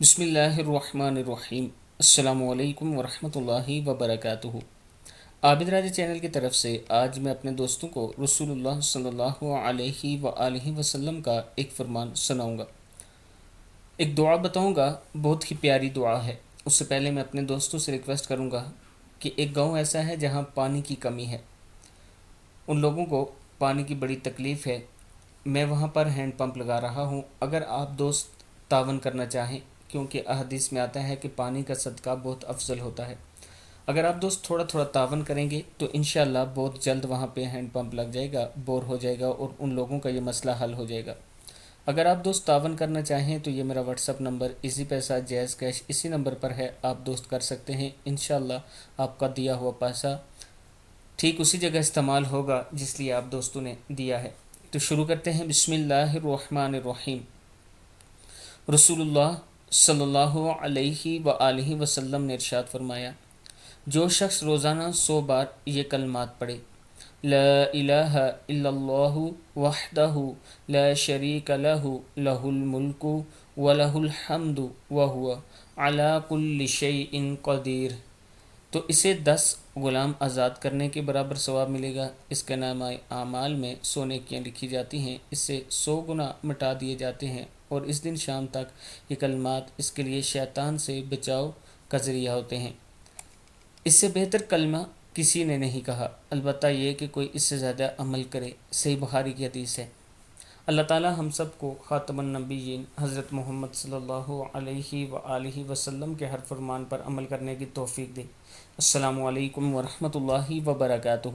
بسم اللہ الرحمن الرحیم۔ السلام علیکم ورحمۃ اللہ وبرکاتہ۔ عابد راجہ چینل کی طرف سے آج میں اپنے دوستوں کو رسول اللہ صلی اللہ علیہ وآلہ وسلم کا ایک فرمان سناؤں گا، ایک دعا بتاؤں گا، بہت ہی پیاری دعا ہے۔ اس سے پہلے میں اپنے دوستوں سے ریکویسٹ کروں گا کہ ایک گاؤں ایسا ہے جہاں پانی کی کمی ہے، ان لوگوں کو پانی کی بڑی تکلیف ہے۔ میں وہاں پر ہینڈ پمپ لگا رہا ہوں، اگر آپ دوست تعاون کرنا چاہیں، کیونکہ احادیث میں آتا ہے کہ پانی کا صدقہ بہت افضل ہوتا ہے، اگر آپ دوست تھوڑا تھوڑا تعاون کریں گے تو انشاءاللہ بہت جلد وہاں پہ ہینڈ پمپ لگ جائے گا، بور ہو جائے گا اور ان لوگوں کا یہ مسئلہ حل ہو جائے گا۔ اگر آپ دوست تعاون کرنا چاہیں تو یہ میرا واٹس اپ نمبر ایزی پیسہ جیز کیش اسی نمبر پر ہے، آپ دوست کر سکتے ہیں۔ انشاءاللہ آپ کا دیا ہوا پیسہ ٹھیک اسی جگہ استعمال ہوگا جس لیے آپ دوستوں نے دیا ہے۔ تو شروع کرتے ہیں۔ بسم اللہ الرحمن الرحیم۔ رسول اللہ صلی اللہ علیہ وآلہ وسلم نے ارشاد فرمایا، جو شخص روزانہ 100 بار یہ کلمات پڑھے، لا الہ الا اللہ وحدہ لا شریک لہ لہ الملک ولہ الحمد وہو علی کل شیء قدیر، تو اسے 10 غلام آزاد کرنے کے برابر ثواب ملے گا۔ اس کے نامہ اعمال میں 100 نیکیاں لکھی جاتی ہیں، اس سے 100 گناہ مٹا دیے جاتے ہیں، اور اس دن شام تک یہ کلمات اس کے لیے شیطان سے بچاؤ کا ذریعہ ہوتے ہیں۔ اس سے بہتر کلمہ کسی نے نہیں کہا، البتہ یہ کہ کوئی اس سے زیادہ عمل کرے۔ صحیح بخاری کی حدیث ہے۔ اللہ تعالی ہم سب کو خاتم النبیین حضرت محمد صلی اللہ علیہ وآلہ وسلم کے ہر فرمان پر عمل کرنے کی توفیق دے۔ السلام علیکم ورحمۃ اللہ وبرکاتہ۔